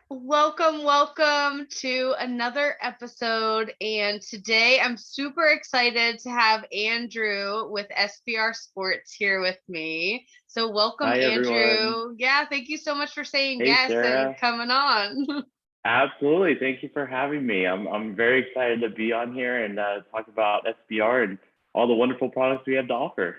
Welcome to another episode. And today I'm super excited to have Andrew with SBR Sports here with me. So, welcome, Hi, everyone. Andrew. Yeah, thank you so much for saying Hey, yes and Sarah. coming on. Absolutely. Thank you for having me. I'm very excited to be on here and talk about SBR and all the wonderful products we have to offer.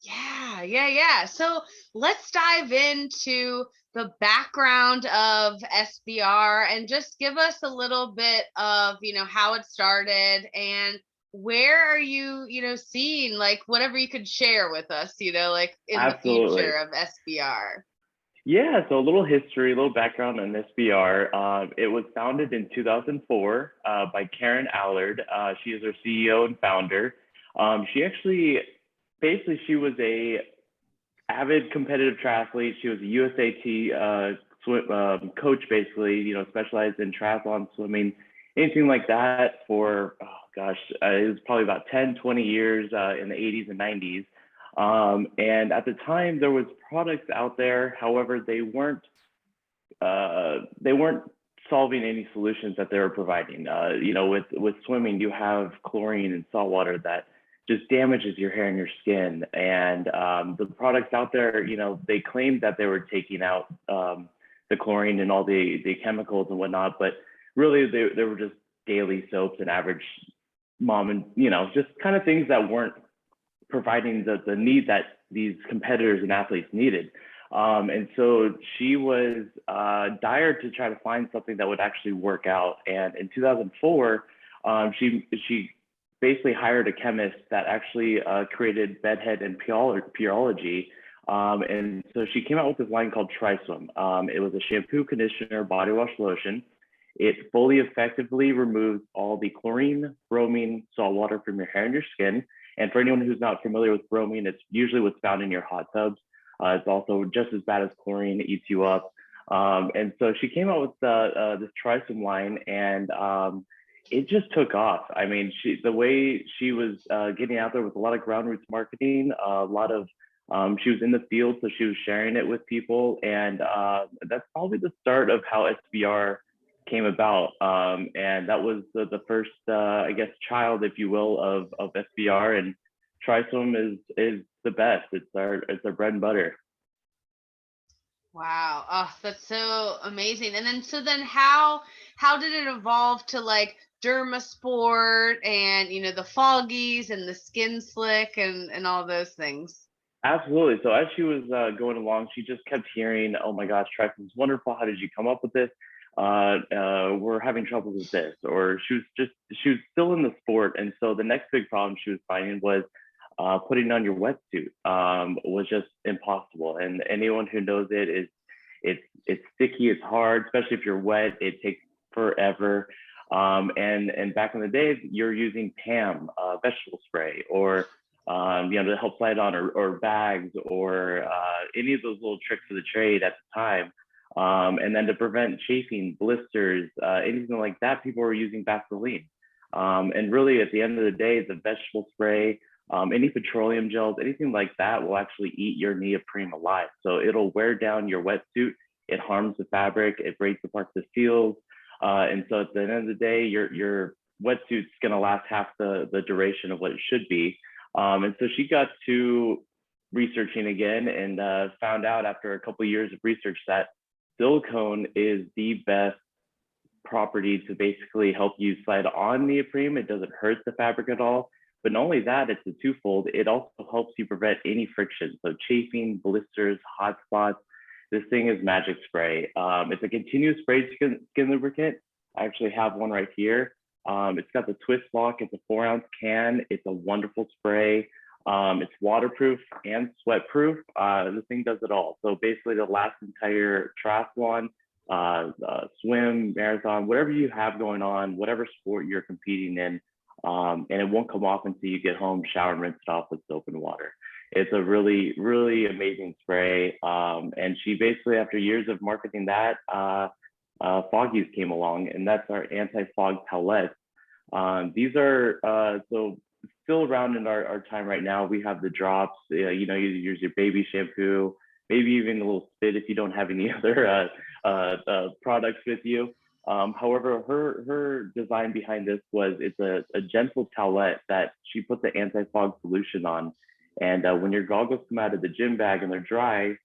Yeah. So let's dive into the background of SBR and just give us a little bit of, how it started and where are you, seeing like whatever you could share with us, like in the future Absolutely. of SBR. Yeah, so a little history, a little background on SBR. It was founded in 2004 by Karen Allard. She is our CEO and founder. She actually, basically, she was a avid competitive triathlete. She was a USAT coach, basically, specialized in triathlon, swimming, anything like that for, oh gosh, it was probably about 10, 20 years in the 80s and 90s. And at the time, there was products out there. However, they weren't solving any solutions that they were providing. With swimming, you have chlorine and salt water that just damages your hair and your skin. And the products out there, they claimed that they were taking out the chlorine and all the chemicals and whatnot, but really they were just daily soaps and average mom and just kind of things that weren't providing the need that these competitors and athletes needed. And so she was dire to try to find something that would actually work out. And in 2004, she basically hired a chemist that actually created bedhead and purology. And so she came out with this line called TriSwim. It was a shampoo, conditioner, body wash, lotion. It fully effectively removes all the chlorine, bromine, salt water from your hair and your skin. And for anyone who's not familiar with bromine, it's usually what's found in your hot tubs. It's also just as bad as chlorine. It eats you up. And so she came out with this TriSwim line, and it just took off. I mean, the way she was getting out there with a lot of ground roots marketing, a lot of she was in the field, so she was sharing it with people, and that's probably the start of how SBR came about. And that was the first, I guess, child, if you will, of SBR. And TriSwim is the best. It's our bread and butter. Wow. Oh, that's so amazing. And then how did it evolve to like Dermasport and the foggies and the skin slick and all those things? Absolutely. So as she was going along, she just kept hearing, "Oh my gosh, TriSwim's wonderful. How did you come up with this? We're having trouble with this." Or she was still in the sport, and so the next big problem she was finding was putting on your wetsuit was just impossible. And anyone who knows it is it's sticky, it's hard, especially if you're wet. It takes forever. And back in the days, you're using PAM vegetable spray or to help slide on or bags or any of those little tricks of the trade at the time. And then to prevent chafing, blisters, anything like that, people were using Vaseline. And really, at the end of the day, the vegetable spray, any petroleum gels, anything like that will actually eat your neoprene alive. So it'll wear down your wetsuit. It harms the fabric. It breaks apart the seals. And so at the end of the day, your wetsuit's going to last half the duration of what it should be. And so she got to researching again and found out after a couple of years of research that silicone is the best property to basically help you slide on neoprene. It doesn't hurt the fabric at all. But not only that, it's a twofold. It also helps you prevent any friction. So chafing, blisters, hot spots. This thing is magic spray. It's a continuous spray skin lubricant. I actually have one right here. It's got the twist lock. It's a 4-ounce can. It's a wonderful spray. It's waterproof and sweat proof. This thing does it all. So basically, the last entire triathlon, swim, marathon, whatever you have going on, whatever sport you're competing in, and it won't come off until you get home, shower, and rinse it off with soap and water. It's a really, really amazing spray. And she basically, after years of marketing that, Foggies came along, and that's our anti-fog palettes. These are so still around in our time right now. We have the drops. You use your baby shampoo. maybe even a little spit if you don't have any other products with you. However, her design behind this was it's a gentle towelette that she puts the anti-fog solution on. And when your goggles come out of the gym bag and they're dry,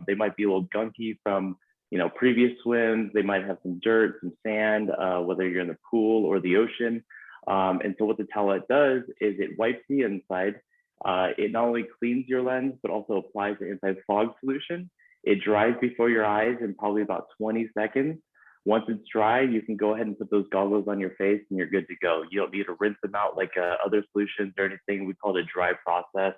they might be a little gunky from previous swims. They might have some dirt, some sand, whether you're in the pool or the ocean. And so what the towelette does is it wipes the inside. It not only cleans your lens, but also applies the anti-fog solution. It dries before your eyes in probably about 20 seconds. Once it's dry, you can go ahead and put those goggles on your face and you're good to go. You don't need to rinse them out like other solutions or anything. We call it a dry process.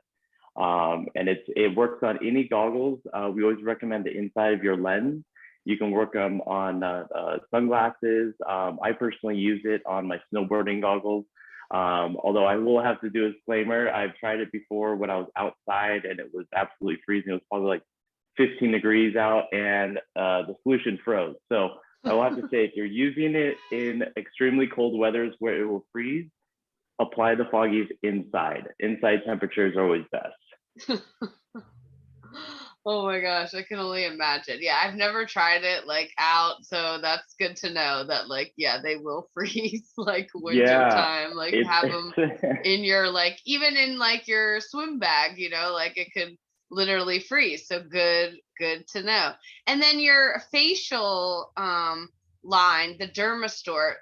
And it works on any goggles. We always recommend the inside of your lens. You can work them on sunglasses. I personally use it on my snowboarding goggles. Although I will have to do a disclaimer, I've tried it before when I was outside and it was absolutely freezing. It was probably like 15 degrees out and the solution froze. So I will have to say, if you're using it in extremely cold weathers where it will freeze, apply the foggies inside. Inside temperatures are always best. Oh my gosh, I can only imagine. Yeah, I've never tried it like out, so that's good to know that like yeah, they will freeze like winter Yeah, time. Like have them in your like even in like your swim bag, like it could literally freeze. So good to know. And then your facial line, the Dermasport,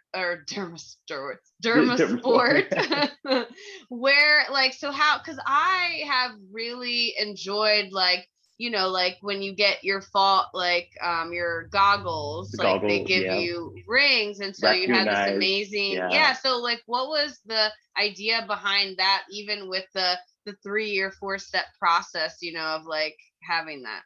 where like so how because I have really enjoyed like like when you get your fall like your goggles, the like they goggle, give yeah. you rings, and so you Raccoon had this eyes, amazing, yeah. yeah. So like what was the idea behind that, even with the 3 or 4 step process, of like having that?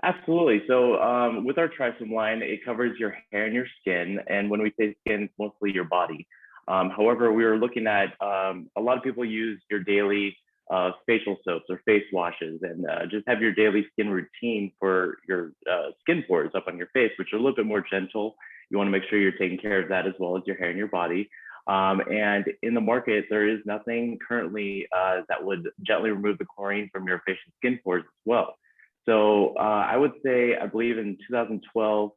Absolutely. So with our Trisome line, it covers your hair and your skin. And when we say skin, it's mostly your body. However, we were looking at a lot of people use your daily facial soaps or face washes and just have your daily skin routine for your skin pores up on your face, which are a little bit more gentle. You want to make sure you're taking care of that as well as your hair and your body. And in the market, there is nothing currently that would gently remove the chlorine from your facial skin pores as well. So I would say, I believe in 2012,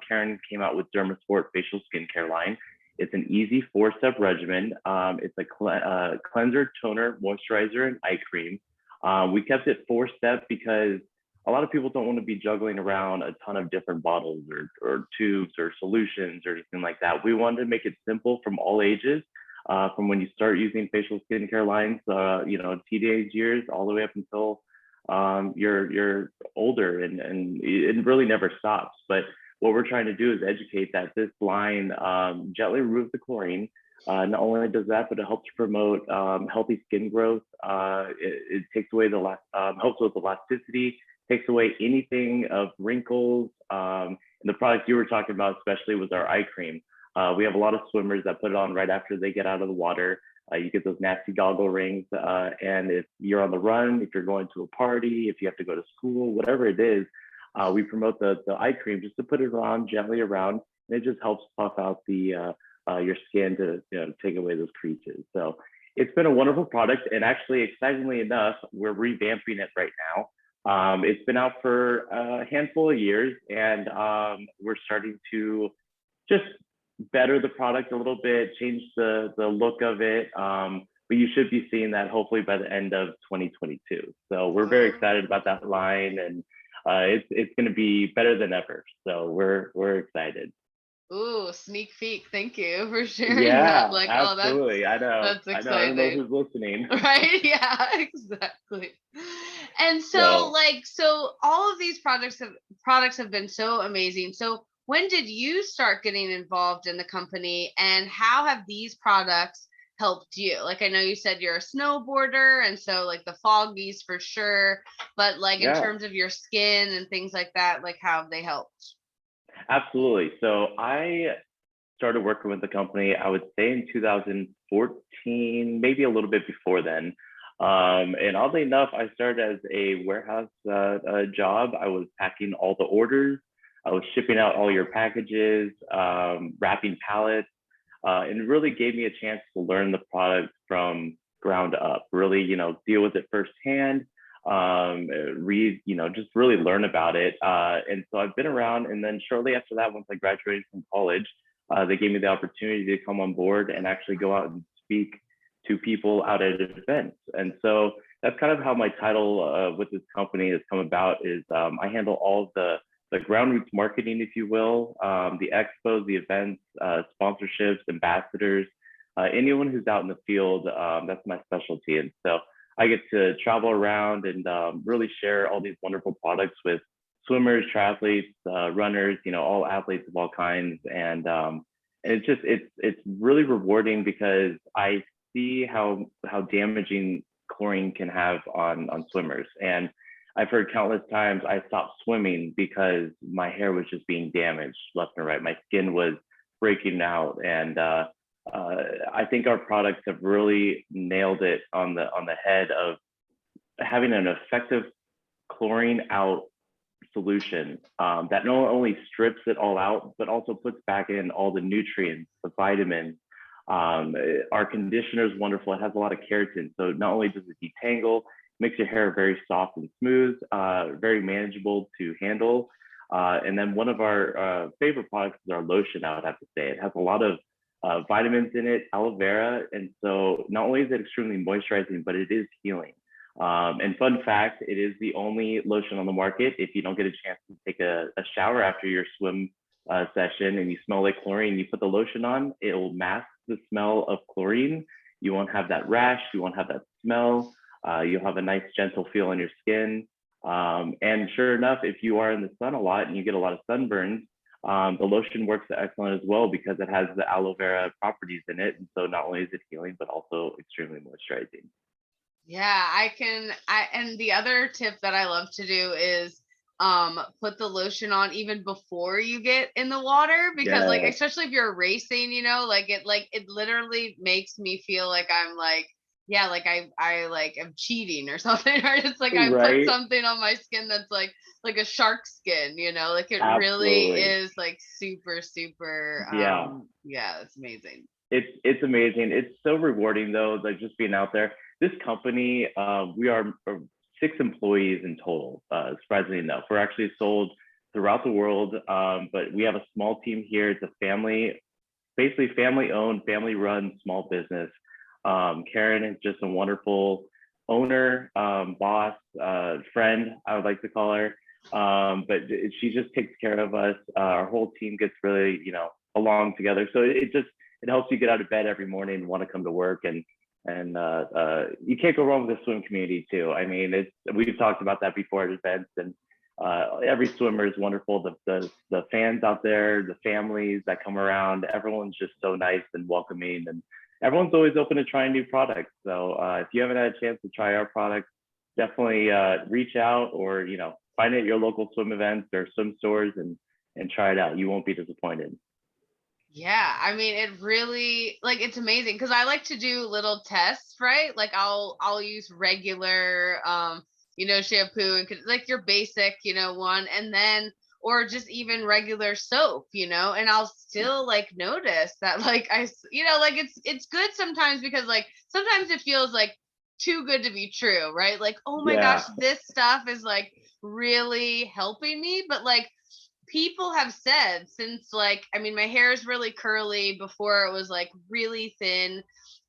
Karen came out with Dermasport facial skincare line. It's an easy 4-step regimen. It's a cleanser, toner, moisturizer, and eye cream. We kept it 4-step because a lot of people don't want to be juggling around a ton of different bottles or tubes or solutions or anything like that. We wanted to make it simple from all ages, from when you start using facial skincare lines, teenage years, all the way up until you're older, and it really never stops. But what we're trying to do is educate that this line gently removes the chlorine. Not only does that, but it helps promote healthy skin growth. It takes away helps with elasticity, takes away anything of wrinkles. And the product you were talking about, especially, was our eye cream. We have a lot of swimmers that put it on right after they get out of the water. You get those nasty goggle rings. And if you're on the run, if you're going to a party, if you have to go to school, whatever it is, we promote the eye cream just to put it on gently around. And it just helps puff out your skin to take away those creases. So it's been a wonderful product. And actually, excitingly enough, we're revamping it right now. It's been out for a handful of years, and we're starting to just better the product a little bit, change the look of it. But you should be seeing that hopefully by the end of 2022. So we're very excited about that line, and it's going to be better than ever. So we're excited. Ooh, sneak peek. Thank you for sharing that. Yeah, Like, oh, absolutely. I know. that's I know. I don't know exciting. who's listening. Right? Yeah, exactly. And so So like so all of these products have been so amazing. So when did you start getting involved in the company, and how have these products helped you? Like I know you said you're a snowboarder, and so like the foggies for sure, but like in yeah. terms of your skin and things like that, like how have they helped? Absolutely. So I started working with the company, I would say in 2014, maybe a little bit before then. And oddly enough, I started as a warehouse job. I was packing all the orders. I was shipping out all your packages, wrapping pallets, and it really gave me a chance to learn the product from ground up, really, deal with it firsthand. read, just really learn about it. And so I've been around. And then shortly after that, once I graduated from college, they gave me the opportunity to come on board and actually go out and speak to people out at events. And so that's kind of how my title with this company has come about. Is I handle all of the ground roots marketing, if you will, the expos, the events, sponsorships, ambassadors, anyone who's out in the field. That's my specialty. And so I get to travel around and really share all these wonderful products with swimmers, triathletes, runners, all athletes of all kinds. And it's really rewarding because I see how damaging chlorine can have on swimmers. And I've heard countless times I stopped swimming because my hair was just being damaged left and right. My skin was breaking out. And I think our products have really nailed it on the head of having an effective chlorine out solution that not only strips it all out, but also puts back in all the nutrients, the vitamins. Our conditioner is wonderful. It has a lot of keratin. So not only does it detangle, makes your hair very soft and smooth, very manageable to handle. And then one of our favorite products is our lotion, I would have to say. It has a lot of vitamins in it, aloe vera. And so not only is it extremely moisturizing, but it is healing. And fun fact, it is the only lotion on the market. If you don't get a chance to take a shower after your swim session and you smell like chlorine, you put the lotion on, it will mask the smell of chlorine. You won't have that rash, you won't have that smell. You'll have a nice gentle feel on your skin. And sure enough, if you are in the sun a lot and you get a lot of sunburns, the lotion works excellent as well because it has the aloe vera properties in it. And so not only is it healing, but also extremely moisturizing. Yeah, and the other tip that I love to do is put the lotion on even before you get in the water, because like Yeah, especially if you're racing, it literally makes me feel like I'm like, yeah, like I like am cheating or something, right? It's like I put right. something on my skin that's like a shark skin, like it really Absolutely. is like super super Yeah. yeah, it's amazing. It's amazing. It's so rewarding though, like just being out there. This company, we are 6 employees in total. Surprisingly enough, we're actually sold throughout the world, but we have a small team here. It's a family, basically family owned, family run small business. Karen is just a wonderful owner, boss, friend, I would like to call her. But she just takes care of us. Our whole team gets really, along together. So it helps you get out of bed every morning and want to come to work. And you can't go wrong with the swim community too. I mean, we've talked about that before at events, and every swimmer is wonderful. The fans out there, the families that come around, everyone's just so nice and welcoming, and everyone's always open to trying new products. So if you haven't had a chance to try our products, definitely reach out or find it at your local swim events or swim stores and try it out. You won't be disappointed. Yeah, I mean, it really like it's amazing because I like to do little tests, right? Like I'll use regular shampoo and like your basic, one, and then or just even regular soap, and I'll still like notice that like like it's good sometimes because like sometimes it feels like too good to be true, right? Like, oh my gosh, Yeah. this stuff is like really helping me, but like people have said since like I mean my hair is really curly before it was like really thin,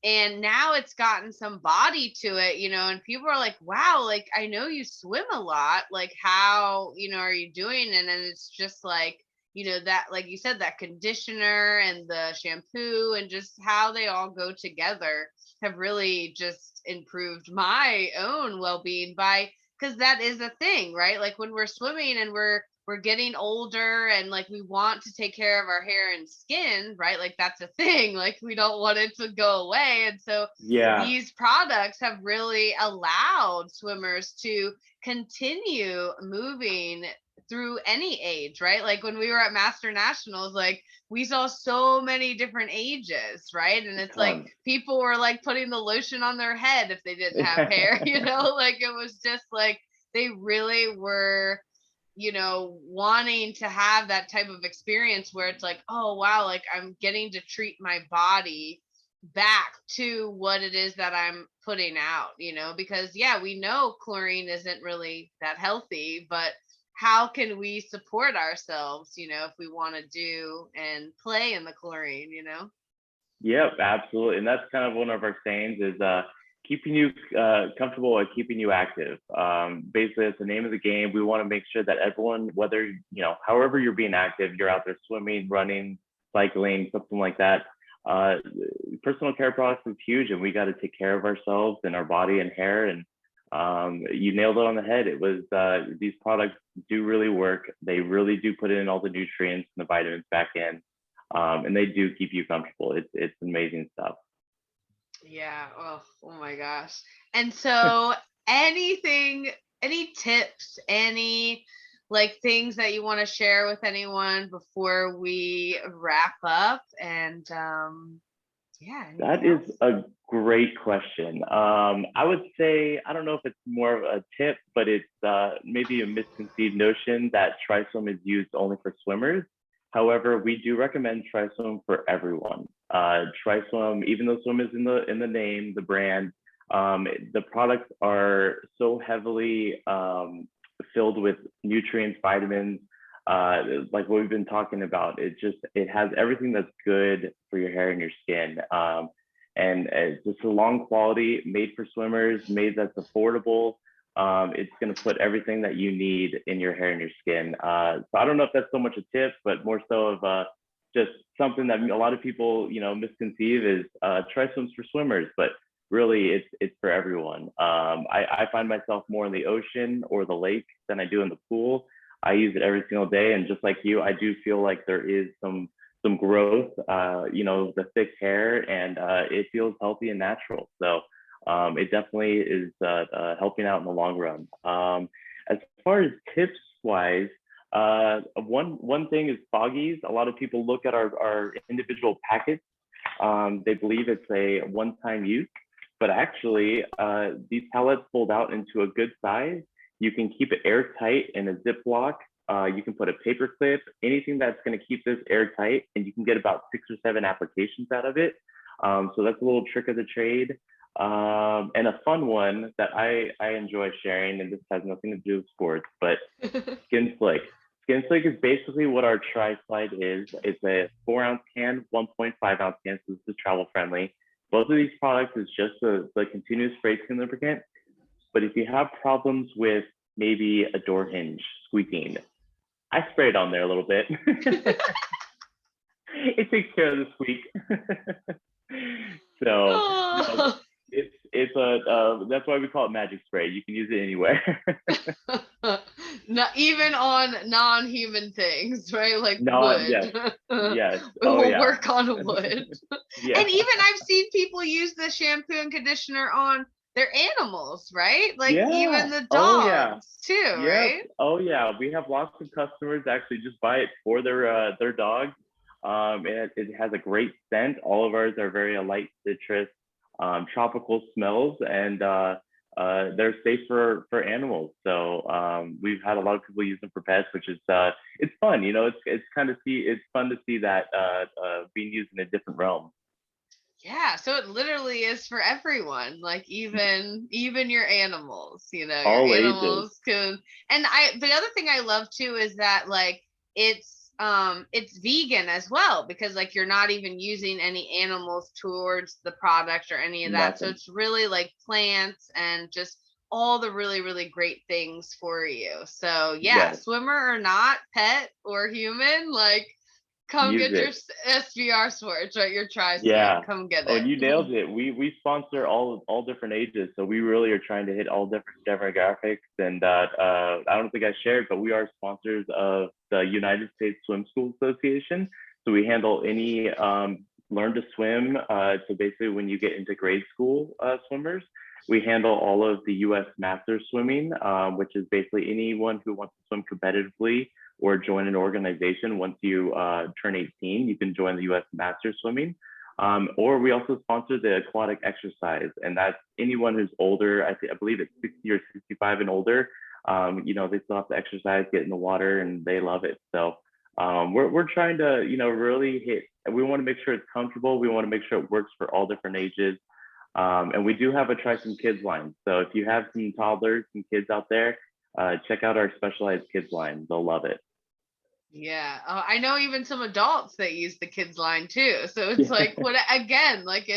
and now it's gotten some body to it, and people are like, wow, like I know you swim a lot, like how are you doing? And then it's just like that, like you said, that conditioner and the shampoo and just how they all go together have really just improved my own well-being by because that is a thing, right? Like when we're swimming and we're getting older and like we want to take care of our hair and skin, right? Like that's a thing. Like we don't want it to go away. And so Yeah. these products have really allowed swimmers to continue moving through any age, right? Like when we were at Master Nationals, like we saw so many different ages, right? And it's like Tons. people were like putting the lotion on their head if they didn't have hair, like it was just like they really were wanting to have that type of experience where it's like, oh wow, like I'm getting to treat my body back to what it is that I'm putting out, because yeah, we know chlorine isn't really that healthy, but how can we support ourselves, if we want to do and play in the chlorine? Yep, absolutely. And that's kind of one of our sayings is keeping you comfortable and keeping you active. Basically, it's the name of the game. We want to make sure that everyone, whether, however you're being active, you're out there swimming, running, cycling, something like that. Uh, Personal care products is huge, and we got to take care of ourselves and our body and hair. And you nailed it on the head. It was these products do really work. They really do put in all the nutrients and the vitamins back in, and they do keep you comfortable. It's amazing stuff. Yeah. Oh my gosh. And so any tips, any like things that you want to share with anyone before we wrap up? And yeah, That anything is else? a great question. I would say, I don't know if it's more of a tip, but it's maybe a misconceived notion that TriSwim is used only for swimmers. However, we do recommend TriSwim for everyone. TriSwim, even though swim is in the name, the brand, the products are so heavily filled with nutrients, vitamins, like what we've been talking about. It has everything that's good for your hair and your skin. And it's just a long quality, made for swimmers, made that's affordable. It's going to put everything that you need in your hair and your skin. So I don't know if that's so much a tip, but more so of just something that a lot of people, misconceive is try swims for swimmers, but really it's for everyone. I find myself more in the ocean or the lake than I do in the pool. I use it every single day, and just like you, I do feel like there is some growth, the thick hair, and it feels healthy and natural. So it definitely is helping out in the long run. As far as tips wise, one thing is foggies. A lot of people look at our individual packets. They believe it's a one-time use, but actually these pellets fold out into a good size. You can keep it airtight in a Ziploc. You can put a paper clip, anything that's going to keep this airtight, and you can get about 6 or 7 applications out of it. So that's a little trick of the trade. And a fun one that I enjoy sharing, and this has nothing to do with sports, but Skin Slick. Skin Slick is basically what our Tri-Slide is. It's a 4-ounce can, 1.5-ounce can, so this is travel friendly. Both of these products is just the continuous spray skin lubricant. But if you have problems with maybe a door hinge squeaking, I spray it on there a little bit. It takes care of the squeak. So no, Oh. it's a that's why we call it magic spray. You can use it anywhere. Not even on non-human things, right? Like No, yes, wood. yes. We Oh will yeah. work on wood. Yeah. And even I've seen people use the shampoo and conditioner on their animals, right? Like even Yeah. the Oh yeah. dogs too, Yep. right? Oh yeah. We have lots of customers actually just buy it for their dog. It has a great scent. All of ours are very light citrus, tropical smells, and they're safe for animals. So we've had a lot of people use them for pets, which is it's fun. It's fun to see that being used in a different realm. Yeah, so it literally is for everyone, like even your animals, your All ages. animals can. And the other thing I love too is that like it's vegan as well, because like you're not even using any animals towards the product or any of that. So Nothing. it's really like plants and just all the really really great things for you. So yeah, Yes. swimmer or not, pet or human, like come Use get your it. SBR Sports, right? Your Tri Swim. Yeah. Come get Oh, it. and you nailed it. We sponsor all different ages, so we really are trying to hit all different demographics. And I don't think I shared, but we are sponsors of the United States Swim School Association. So we handle any learn to swim. So basically, when you get into grade school swimmers, we handle all of the U.S. Masters swimming, which is basically anyone who wants to swim competitively or join an organization. Once you turn 18, you can join the U.S. Masters swimming. Or we also sponsor the aquatic exercise, and that's anyone who's older. I believe it's 60 or 65 and older. They still have to exercise, get in the water, and they love it. So We're trying to, really hit. We want to make sure it's comfortable. We want to make sure it works for all different ages. And we do have a Try Some Kids line. So if you have some toddlers and kids out there, check out our specialized kids line. They'll love it. Yeah. I know even some adults that use the kids line too. So it's Yeah. like what again, like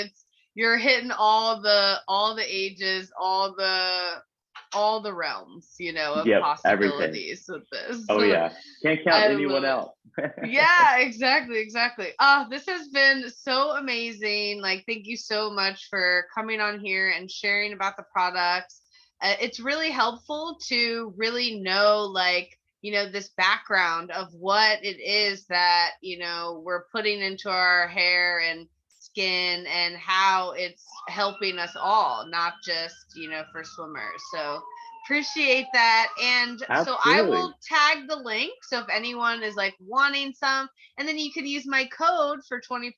you're hitting all the ages, all the realms, of Yep. Everything. possibilities with this. Oh So yeah. Can't count I anyone love it. else. Yeah, exactly, exactly. This has been so amazing. Like, thank you so much for coming on here and sharing about the products. It's really helpful to really know, like, this background of what it is that, we're putting into our hair and skin and how it's helping us all, not just, for swimmers. So, appreciate that. And so I Absolutely. will tag the link. So if anyone is like wanting some, and then you could use my code for 20%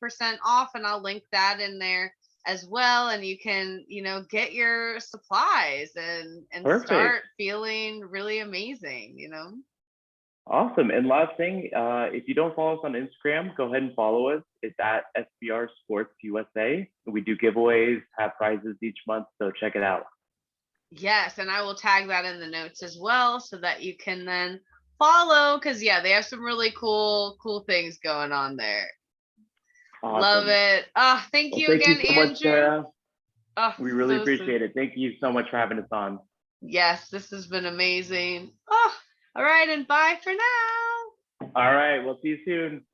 off, and I'll link that in there as well. And you can, get your supplies and Perfect. start feeling really amazing. Awesome. And last thing, if you don't follow us on Instagram, go ahead and follow us. It's at SBR Sports USA. We do giveaways, have prizes each month, so check it out. Yes, and I will tag that in the notes as well so that you can then follow, because yeah, they have some really cool things going on there. Love Awesome. it. Thank Well, you thank you again, so much, Andrew. Sarah. We really So sweet. appreciate it. Thank you so much for having us on. Yes, this has been amazing. All right, and bye for now. All right. We'll see you soon.